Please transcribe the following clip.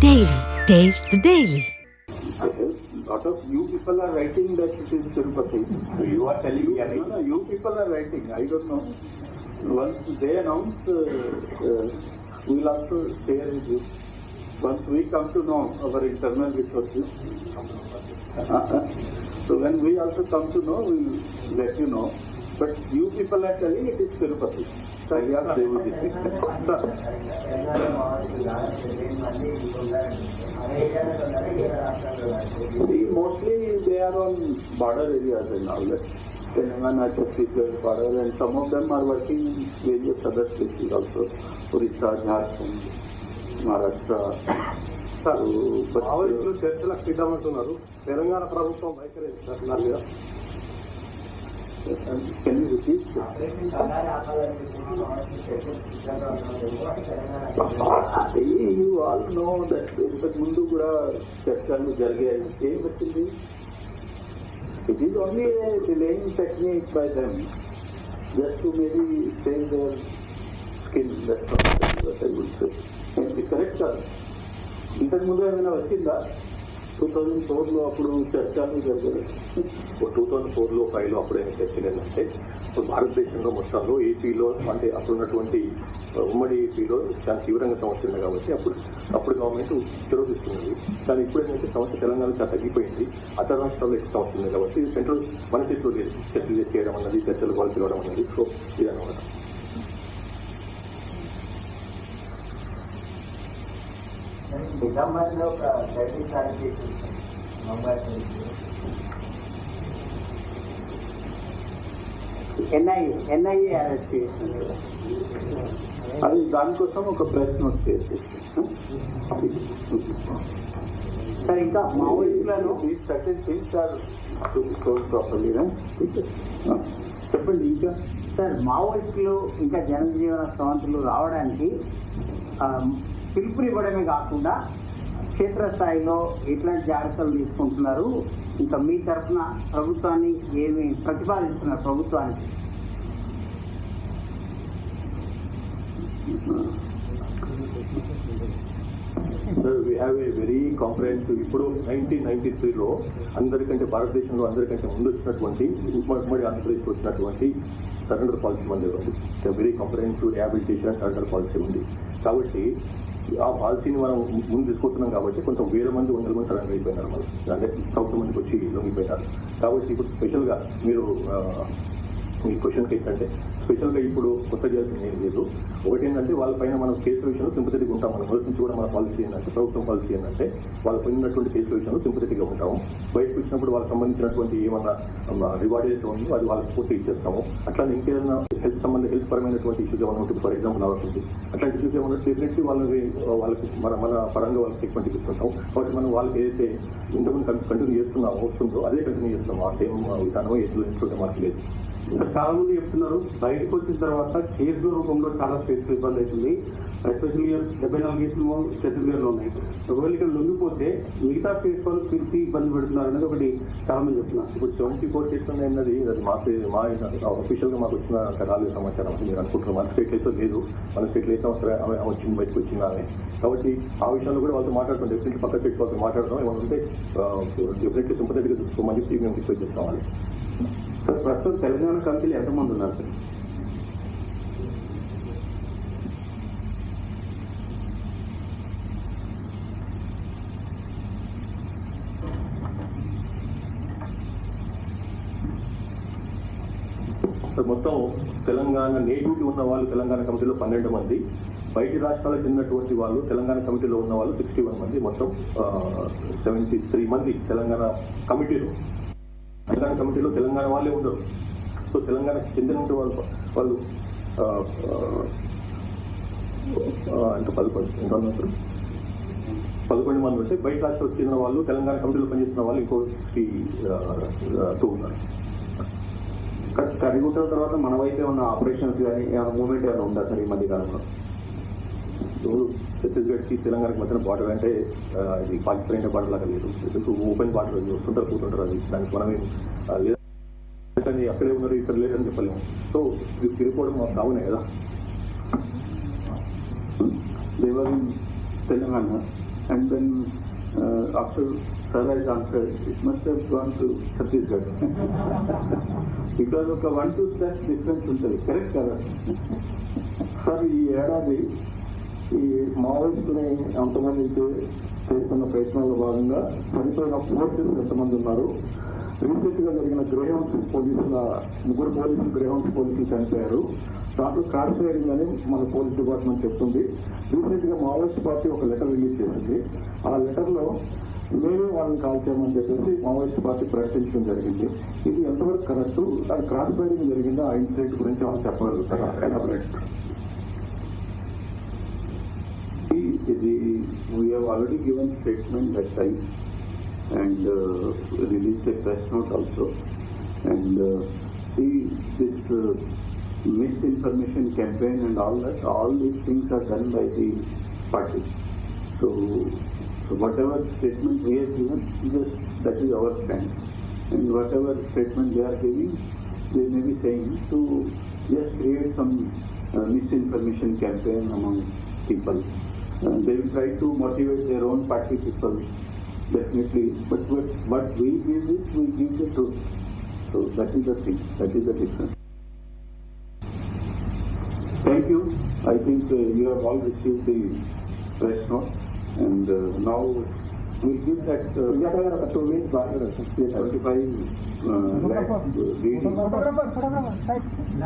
Daily. Taste the Daily. Lot of you people are writing that it is Tirupati. So you are telling me, No, you people are writing. I don't know. Once they announce, we'll also share with you. Once we come to know our internal resources. So when we also come to know, we'll let you know. But you people are telling it is Tirupati. Yes, they will be. Mostly they are on border areas and all that. Telangana, Chhattisgarh border, and some of them are working in various other places also. Orissa, Jharkhand, Maharashtra. మావోయిస్టులు చర్చలకు సిద్ధమవుతున్నారు. తెలంగాణ ప్రభుత్వం వైఖరిస్తున్నారు మీద. Can you repeat? You all know that ఇంతకు ముందు కూడా చర్చలు జరిగాయి. ఏం వచ్చింది? It is only a delaying technique by them, just to maybe save their skin. That's what I would say. It's correct, sir. ఇంతకు ముందు ఏమైనా వచ్చిందా? 2004లో అప్పుడు చర్చలు జరిగాయి. 2004లో 5లో అప్పుడైనా చర్చలు ఏంటంటే ఇప్పుడు భారతదేశంలో మొత్తంలో ఏపీలో అంటే అప్పుడున్నటువంటి ఉమ్మడి ఏపీలో చాలా తీవ్రంగా సమస్య ఉంది కాబట్టి అప్పుడు గవర్నమెంట్ తిరోగిస్తున్నది. కానీ ఇప్పుడు ఏంటంటే సమస్య తెలంగాణ చాలా తగ్గిపోయింది. అతర రాష్ట్రాల్లో ఎక్కువ సమస్య ఉంది కాబట్టి సెంట్రల్ మన చేతిలో లేదు. చర్చలు చేయడం అన్నది, చర్చలు వాళ్ళు పిలవడం అన్నది. సో ఇదన్నమాట. ఎన్ఐఏ అరెస్ట్ చేసింది. అది దానికోసం ఒక ప్రశ్న వచ్చేసి సార్, ఇంకా మావోయిస్టులను చెప్పండి. ఇంకా సార్, మావోయిస్టులు ఇంకా జనజీవన స్రవంతులు రావడానికి పిలుపునివ్వడమే కాకుండా క్షేత్రస్థాయిలో ఎట్లాంటి జాగ్రత్తలు తీసుకుంటున్నారు, ఇంకా మీ తరఫున ప్రభుత్వాన్ని ఏమి ప్రతిపాదిస్తున్నారు ప్రభుత్వానికి? We have a very comprehensive. ఇప్పుడు 1993లో అందరికంటే భారతదేశంలో అందరికంటే ముందు వచ్చినటువంటి ఉమ్మడి ఆంధ్రప్రదేశ్కి వచ్చినటువంటి సరెండర్ పాలసీ మన దగ్గర ఉంది. Very comprehensive rehabilitation surrender policy ఉంది. కాబట్టి ఆ పాలసీని మనం ముందు తీసుకుంటున్నాం కాబట్టి కొంత 1000 మంది 100 మంది సరెండర్ అయిపోయినారు. మనం అంటే 1000 మందికి వచ్చి లొంగిపోయినారు. కాబట్టి ఇప్పుడు స్పెషల్గా మీరు మీ క్వశ్చన్కి ఏంటంటే స్పెషల్గా ఇప్పుడు కొత్త చేయాల్సింది ఏం లేదు. ఒకటి ఏంటంటే వాళ్ళపైన మనం కేసు విషయంలో సింపథెటిక్గా ఉంటాం. మనం మొదటి నుంచి కూడా మన పాలసీ ఏంటంటే, ప్రభుత్వం పాలసీ ఏంటంటే వాళ్ళపైన ఉన్నటువంటి కేసు విషయంలో సింపథెటిక్గా ఉంటాము. బయటకు వచ్చినప్పుడు వాళ్ళకి సంబంధించినటువంటి ఏమన్నా రివార్డ్ ఏదైతే ఉందో అది వాళ్ళకి పూర్తి ఇచ్చేస్తాము. అట్లానే ఇంకేదైనా హెల్త్ పరమైనటువంటి ఇష్యూస్ ఏమైనా ఉంటుంది, ఫర్ ఎగ్జాంపుల్ అవుతుంది, అట్లాంటి ఇష్యూస్ ఏమన్నా డెఫినెట్లీ వాళ్ళకి మన పరంగా వాళ్ళకి ట్రీట్మెంట్ ఇస్తుంటాం. కాబట్టి మనం వాళ్ళకి ఏదైతే ఇంతకుముందు కంటిన్యూ చేస్తున్నామో వస్తుందో అదే కంటిన్యూ చేస్తాము. ఆ సేమ్ విధానం ఎట్లు ఇస్తుంటే మనకి లేదు. ఇంకా చాలా మంది చెప్తున్నారు బయటకు వచ్చిన తర్వాత కేసుల రూపంలో చాలా స్పేస్ ఇబ్బంది అవుతుంది. ఎస్పెషల్లీ 74 కేసులు ఛత్తీస్గఢ్లో ఉన్నాయి. ఒకవేళ ఇక్కడ లొంగిపోతే మిగతా కేసు వాళ్ళు పిలిచి ఇబ్బంది పెడుతున్నారు అనేది ఒకటి చాలా మంది చెప్తున్నారు. ఇప్పుడు 74 కేసులు అన్నది అది మా అఫీషియల్ గా మాకు వచ్చిన రాలేదు సమాచారం. మీరు అనుకుంటున్నారు మన స్టేట్ అయితే లేదు. మన స్టేట్లో అయితే వచ్చింది బయటకు వచ్చిందామే. కాబట్టి ఆ విషయంలో కూడా వాళ్ళతో మాట్లాడుతాం. డెఫినెట్లీ పక్క స్టేట్ వాళ్ళతో మాట్లాడదాం. ఏమైనా ఉంటే డెఫినెట్లీ సింపథెటిక్గా చూసుకోమని చెప్పి మేము రిక్వెస్ట్ చేస్తామని. సార్, ప్రస్తుతం తెలంగాణ కమిటీలు ఎంతమంది ఉన్నారు సార్? మొత్తం తెలంగాణ నేటివిటీ ఉన్న వాళ్ళు తెలంగాణ కమిటీలో 12 మంది, బయటి రాష్ట్రాలకు చెందినటువంటి వాళ్ళు తెలంగాణ కమిటీలో ఉన్న వాళ్ళు 61 మంది, మొత్తం 73 మంది తెలంగాణ కమిటీలో. తెలంగాణ కమిటీలో తెలంగాణ వాళ్ళే ఉండరు. సో తెలంగాణకు చెందిన వాళ్ళు ఇంకా 11 మంది ఉంటే, బయట రాష్ట్రాలకు చెందిన వాళ్ళు తెలంగాణ కమిటీలో పనిచేస్తున్న వాళ్ళు ఇంకో 2 ఉన్నారు. కరిగుట్టిన తర్వాత మన వైపు ఏమన్నా ఆపరేషన్స్ కానీ ఏమైనా మూవ్మెంట్ ఏమైనా ఉందా సార్ ఈ మధ్య కాలంలో? ఛత్తీస్గఢ్కి తెలంగాణకి మధ్యన బార్డర్ అంటే ఇది పాకిస్తాన్ బార్డర్ లాగా లేదు. ఓపెన్ బార్డర్ వస్తుంటారు పోతుంటారు. అది దానికి మనమే లేదా అక్కడే ఉన్నారు ఇక్కడ లేదని చెప్పలేము. సో ఇది తిరిగిపోవడం కావునే కదా. Telangana and then after Sir has answered, it must have gone to Chhattisgarh. Because of the 1-2 steps difference ఉంటుంది కరెక్ట్ కదా సార్ ఈ ఏడాది ఈ మావోయిస్టుని ఎంతమంది చేస్తున్న ప్రయత్నాల్లో భాగంగా చనిపోయిన పోలీసులు ఎంతమంది ఉన్నారు? రీసెంట్ గా జరిగిన గ్రేహౌన్స్ పోలీసుల 3 పోలీసులు గ్రేహౌన్స్ పోలీసులు చనిపోయారు. దాంట్లో క్రాస్ ఫైరింగ్ అని మన పోలీస్ డిపార్ట్మెంట్ చెప్తుంది. రీసెంట్ గా మావోయిస్ట్ పార్టీ ఒక లెటర్ రిలీజ్ చేసింది. ఆ లెటర్ లో మేమే వాళ్ళని కాల్ చేయమని చెప్పేసి మావోయిస్ట్ పార్టీ ప్రకటించడం జరిగింది. ఇది ఎంతవరకు కరెక్ట్? అది క్రాస్ ఫైరింగ్ జరిగిందా? ఆ ఇన్సిడెంట్ గురించి వాళ్ళు చెప్పగలుగుతారా? Elaborate. We have already given statement that time and released a press note also. And see, this misinformation campaign and all that, all these things are done by the party. So whatever statement we have given, that is our stand. And whatever statement they are giving, they may be saying to just create some misinformation campaign among people. They will try to motivate their own party people, definitely. But what we give is, we give the truth. So that is the thing. That is the difference. Thank you. I think you have all received the press note, and now we'll give that 25 lakh reading.